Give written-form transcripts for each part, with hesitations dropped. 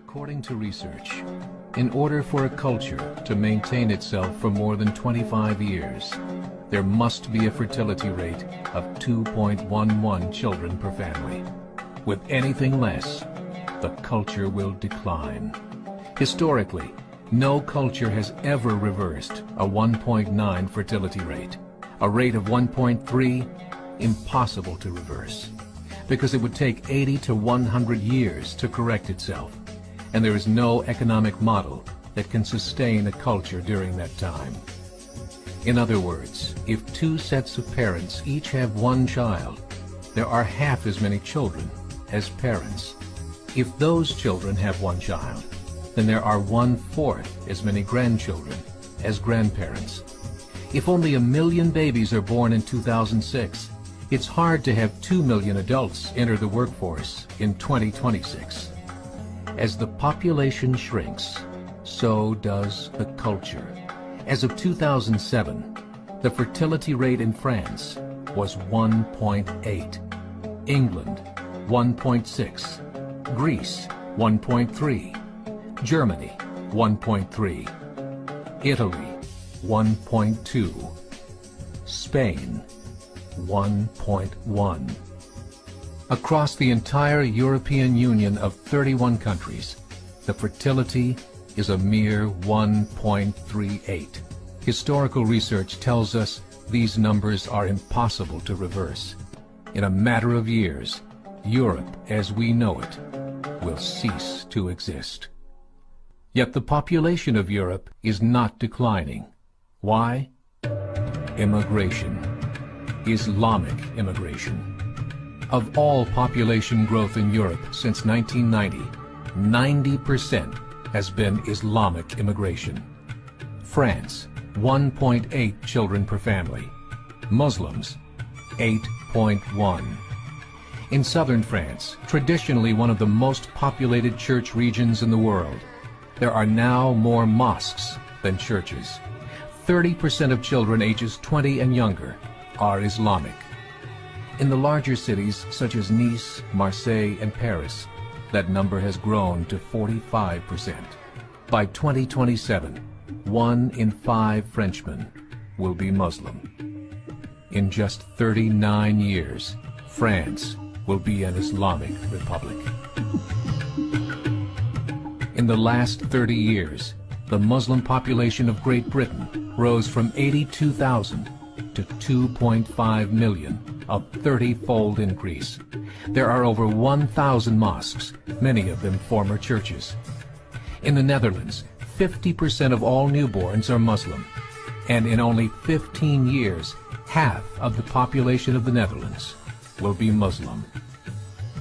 According to research, in order for a culture to maintain itself for more than 25 years, there must be a fertility rate of 2.11 children per family. With anything less, the culture will decline. Historically, no culture has ever reversed a 1.9 fertility rate. A rate of 1.3, impossible to reverse, because it would take 80 to 100 years to correct itself, and there is no economic model that can sustain a culture during that time. In other words, if two sets of parents each have one child, there are half as many children as parents. If those children have one child, then there are 1/4 as many grandchildren as grandparents. If only 1 million babies are born in 2006, it's hard to have 2 million adults enter the workforce in 2026. As the population shrinks, so does the culture. As of 2007, the fertility rate in France was 1.8, England 1.6, Greece 1.3, Germany 1.3, Italy 1.2, Spain 1.1. Across the entire European Union of 31 countries, the fertility is a mere 1.38. Historical research tells us these numbers are impossible to reverse. In a matter of years, Europe as we know it will cease to exist. Yet the population of Europe is not declining. Why? Immigration. Islamic immigration. Of all population growth in Europe since 1990, 90% has been Islamic immigration. France, 1.8 children per family. Muslims, 8.1. In southern France, traditionally one of the most populated church regions in the world, there are now more mosques than churches. 30% of children ages 20 and younger are Islamic. In the larger cities such as Nice, Marseille, and Paris, that number has grown to 45%. By 2027, 1 in 5 Frenchmen will be Muslim. In just 39 years, France will be an Islamic republic. In the last 30 years, the Muslim population of Great Britain rose from 82,000 to 2.5 million, a 30-fold increase. There are over 1,000 mosques, many of them former churches. In the Netherlands, 50% of all newborns are Muslim, and in only 15 years, half of the population of the Netherlands will be Muslim.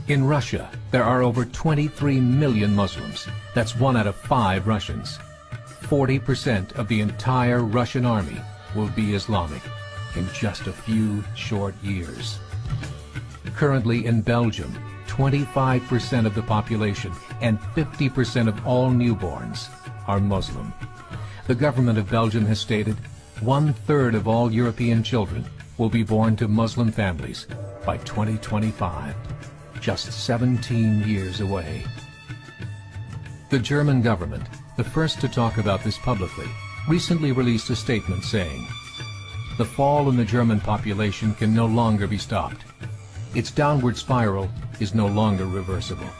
In Russia, there are over 23 million Muslims. That's 1 out of 5 Russians. 40% of the entire Russian army will be Islamic in just a few short years. Currently in Belgium, 25% of the population and 50% of all newborns are Muslim. The government of Belgium has stated 1/3 of all European children will be born to Muslim families by 2025, just 17 years away. The German government, the first to talk about this publicly, recently released a statement saying, "The fall in the German population can no longer be stopped. Its downward spiral is no longer reversible.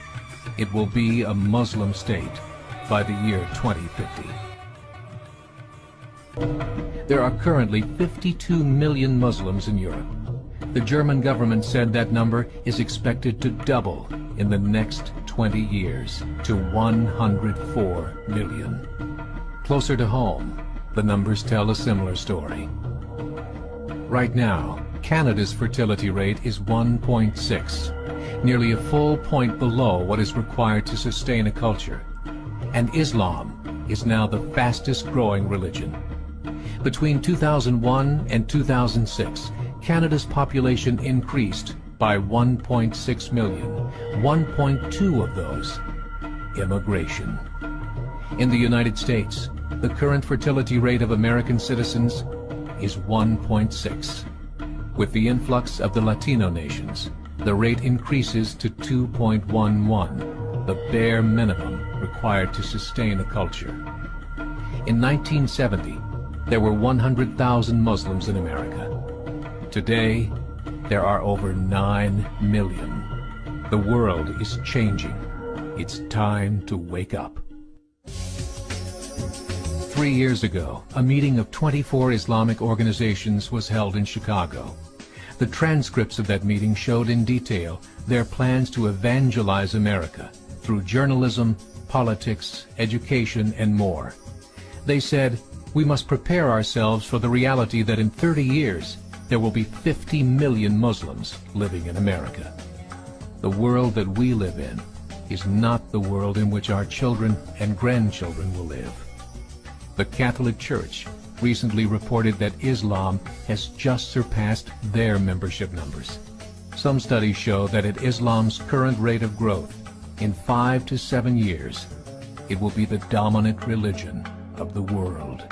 It will be a Muslim state by the year 2050. There are currently 52 million Muslims in Europe. The German government said that number is expected to double in the next 20 years to 104 million. Closer to home, the numbers tell a similar story. Right now, Canada's fertility rate is 1.6, nearly a full point below what is required to sustain a culture. And Islam is now the fastest growing religion. Between 2001 and 2006, Canada's population increased by 1.6 million, 1.2 of those immigration. In the United States, the current fertility rate of American citizens is 1.6. With the influx of the Latino nations, the rate increases to 2.11, the bare minimum required to sustain a culture. In 1970, there were 100,000 Muslims in America. Today, there are over 9 million. The world is changing. It's time to wake up. 3 years ago, a meeting of 24 Islamic organizations was held in Chicago. The transcripts of that meeting showed in detail their plans to evangelize America through journalism, politics, education, and more. They said, we must prepare ourselves for the reality that in 30 years, there will be 50 million Muslims living in America. The world that we live in is not the world in which our children and grandchildren will live. The Catholic Church recently reported that Islam has just surpassed their membership numbers. Some studies show that at Islam's current rate of growth, in 5 to 7 years, it will be the dominant religion of the world.